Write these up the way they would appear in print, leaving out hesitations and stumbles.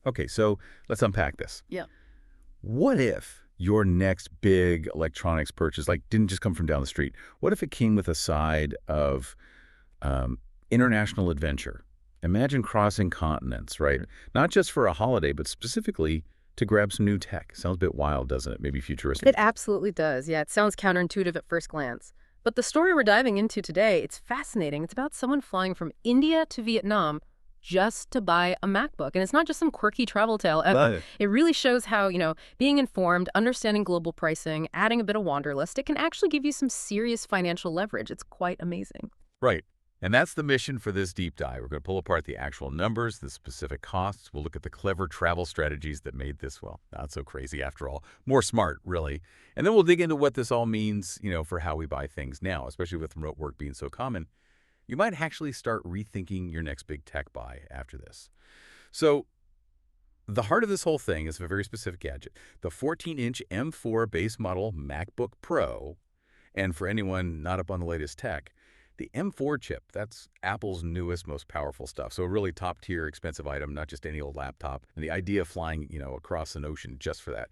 Okay, so let's unpack this. Yeah. What if your next big electronics purchase, like, didn't just come from down the street? What if it came with a side of um, international adventure? Imagine crossing continents, right? Not just for a holiday, but specifically to grab some new tech. Sounds a bit wild, doesn't it? Maybe futuristic. It absolutely does. Yeah, it sounds counterintuitive at first glance. But the story we're diving into today, it's fascinating. It's about someone flying from India to Vietnam just to buy a MacBook. And it's not just some quirky travel tale. It really shows how, being informed, understanding global pricing, adding a bit of wanderlust, it can actually give you some serious financial leverage. It's quite amazing. Right. And that's the mission for this deep dive. We're going to pull apart the actual numbers, the specific costs. We'll look at the clever travel strategies that made this, well, not so crazy after all. More smart, really. And then we'll dig into what this all means, for how we buy things now, especially with remote work being so common. You might actually start rethinking your next big tech buy after this. So the heart of this whole thing is a very specific gadget, the 14-inch M4 base model MacBook Pro. And for anyone not up on the latest tech, the M4 chip, that's Apple's newest, most powerful stuff. So a really top-tier, expensive item, not just any old laptop. And the idea of flying, across an ocean just for that.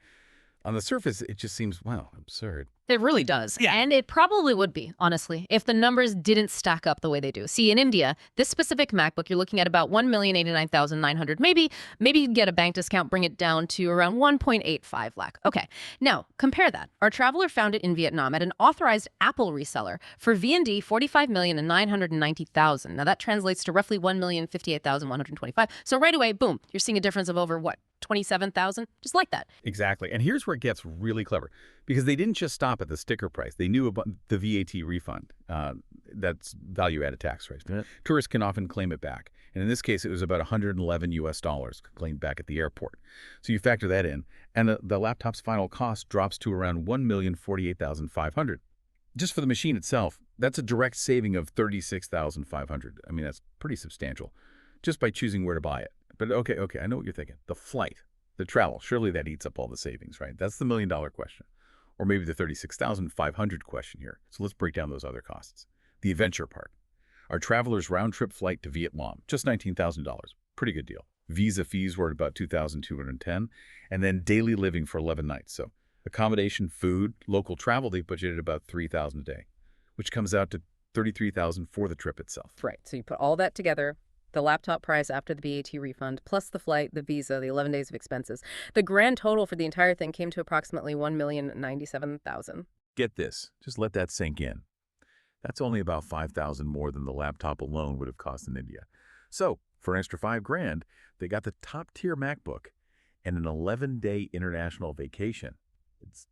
On the surface, it just seems, well, absurd. It really does. Yeah. And it probably would be, honestly, if the numbers didn't stack up the way they do. See, in India, this specific MacBook, you're looking at about $1,089,900. Maybe you get a bank discount, bring it down to around 1.85 lakh. Okay, now compare that. Our traveler found it in Vietnam at an authorized Apple reseller for V&D $45,990,000. Now that translates to roughly $1,058,125. So right away, boom, you're seeing a difference of over what? 27,000, just like that. Exactly. And here's where it gets really clever, because they didn't just stop at the sticker price. They knew about the VAT refund. That's value-added tax, right? Yeah. Tourists can often claim it back. And in this case, it was about $111 claimed back at the airport. So you factor that in, and the laptop's final cost drops to around $1,048,500. Just for the machine itself, that's a direct saving of $36,500. I mean, that's pretty substantial, just by choosing where to buy it. But okay, I know what you're thinking. The flight, the travel, surely that eats up all the savings, right? That's the million-dollar question. Or maybe the $36,500 question here. So let's break down those other costs. The adventure part. Our traveler's round-trip flight to Vietnam, just $19,000. Pretty good deal. Visa fees were at about $2,210, and then daily living for 11 nights. So accommodation, food, local travel, they budgeted about $3,000 a day, which comes out to $33,000 for the trip itself. Right. So you put all that together, the laptop price after the VAT refund, plus the flight, the visa, the 11 days of expenses. The grand total for the entire thing came to approximately $1,097,000. Get this. Just let that sink in. That's only about $5,000 more than the laptop alone would have cost in India. So for an extra $5,000, they got the top-tier MacBook and an 11-day international vacation. It's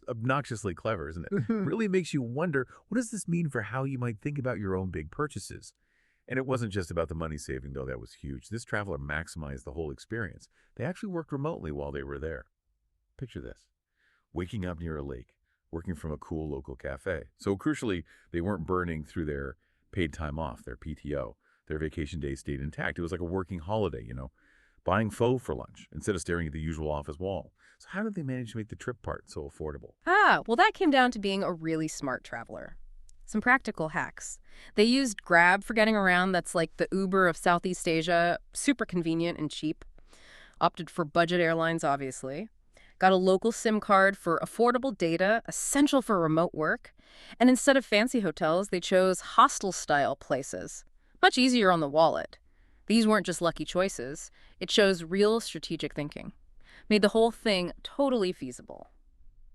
obnoxiously clever, isn't it? Really makes you wonder, what does this mean for how you might think about your own big purchases? And it wasn't just about the money saving, though. That was huge. This traveler maximized the whole experience. They actually worked remotely while they were there. Picture this. Waking up near a lake, working from a cool local cafe. So crucially, they weren't burning through their paid time off, their PTO. Their vacation days stayed intact. It was like a working holiday, buying pho for lunch instead of staring at the usual office wall. So how did they manage to make the trip part so affordable? Well, that came down to being a really smart traveler. Some practical hacks. They used Grab for getting around. That's like the Uber of Southeast Asia. Super convenient and cheap. Opted for budget airlines, obviously. Got a local SIM card for affordable data, essential for remote work. And instead of fancy hotels, they chose hostel-style places. Much easier on the wallet. These weren't just lucky choices. It shows real strategic thinking. Made the whole thing totally feasible.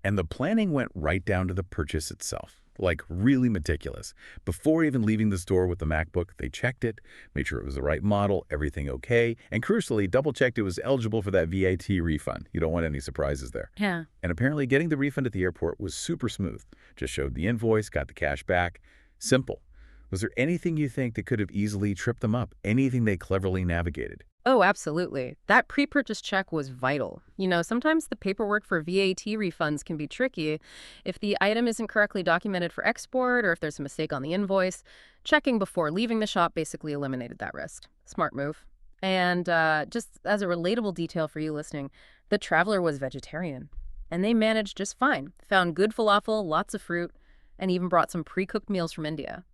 And the planning went right down to the purchase itself. Like really meticulous. Before even leaving the store with the MacBook, they checked it, made sure it was the right model, everything okay, and crucially, double-checked it was eligible for that VAT refund. You don't want any surprises there. Yeah. And apparently getting the refund at the airport was super smooth. Just showed the invoice, got the cash back. Simple. Was there anything you think that could have easily tripped them up? Anything they cleverly navigated? Oh, absolutely. That pre-purchase check was vital. Sometimes the paperwork for VAT refunds can be tricky. If the item isn't correctly documented for export or if there's a mistake on the invoice, checking before leaving the shop basically eliminated that risk. Smart move. And just as a relatable detail for you listening, the traveler was vegetarian, and they managed just fine. Found good falafel, lots of fruit, and even brought some pre-cooked meals from India.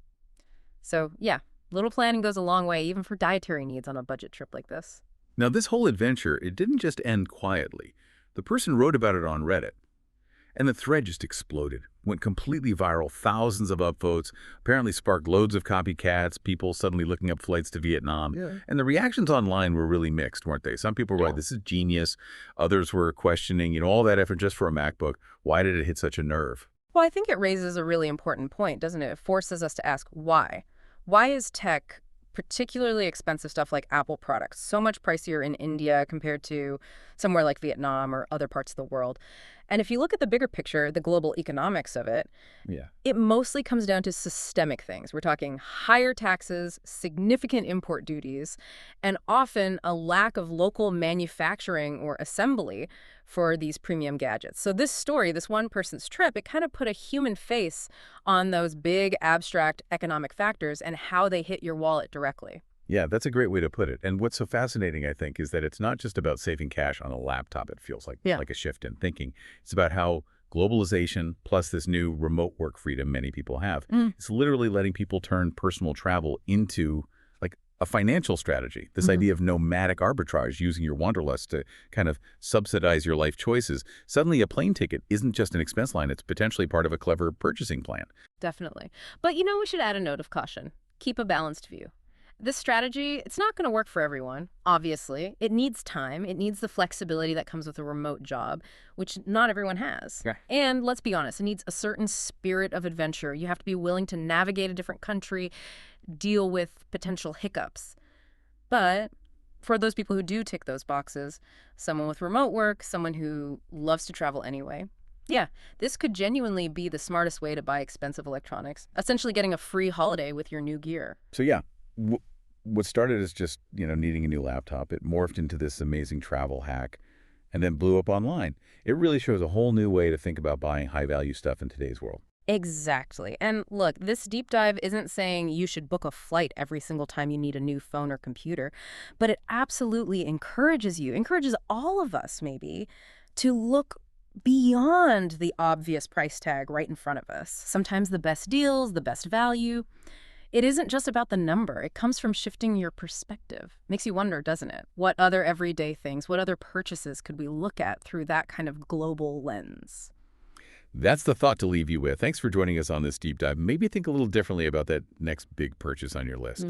So, yeah. Little planning goes a long way, even for dietary needs on a budget trip like this. Now, this whole adventure, it didn't just end quietly. The person wrote about it on Reddit, and the thread just exploded, went completely viral, thousands of upvotes, apparently sparked loads of copycats, people suddenly looking up flights to Vietnam. Yeah. And the reactions online were really mixed, weren't they? Some people were like, this is genius. Others were questioning, all that effort just for a MacBook. Why did it hit such a nerve? Well, I think it raises a really important point, doesn't it? It forces us to ask why. Why is tech, particularly expensive stuff like Apple products, so much pricier in India compared to somewhere like Vietnam or other parts of the world? And if you look at the bigger picture, the global economics of it, Yeah. it mostly comes down to systemic things. We're talking higher taxes, significant import duties, and often a lack of local manufacturing or assembly for these premium gadgets. So this story, this one person's trip, it kind of put a human face on those big abstract economic factors and how they hit your wallet directly. Yeah, that's a great way to put it. And what's so fascinating, I think, is that it's not just about saving cash on a laptop, it feels like a shift in thinking. It's about how globalization plus this new remote work freedom many people have, it's literally letting people turn personal travel into like a financial strategy. This idea of nomadic arbitrage, using your wanderlust to kind of subsidize your life choices. Suddenly a plane ticket isn't just an expense line, it's potentially part of a clever purchasing plan. Definitely. But we should add a note of caution. Keep a balanced view. This strategy, it's not going to work for everyone, obviously. It needs time. It needs the flexibility that comes with a remote job, which not everyone has. Yeah. And let's be honest, it needs a certain spirit of adventure. You have to be willing to navigate a different country, deal with potential hiccups. But for those people who do tick those boxes, someone with remote work, someone who loves to travel anyway, yeah, this could genuinely be the smartest way to buy expensive electronics, essentially getting a free holiday with your new gear. So yeah, what started as just, needing a new laptop, it morphed into this amazing travel hack and then blew up online. It really shows a whole new way to think about buying high-value stuff in today's world. Exactly. And look, this deep dive isn't saying you should book a flight every single time you need a new phone or computer, but it absolutely encourages all of us maybe, to look beyond the obvious price tag right in front of us. Sometimes the best deals, the best value. It isn't just about the number. It comes from shifting your perspective. Makes you wonder, doesn't it? What other everyday things, what other purchases could we look at through that kind of global lens? That's the thought to leave you with. Thanks for joining us on this deep dive. Maybe think a little differently about that next big purchase on your list. Yeah.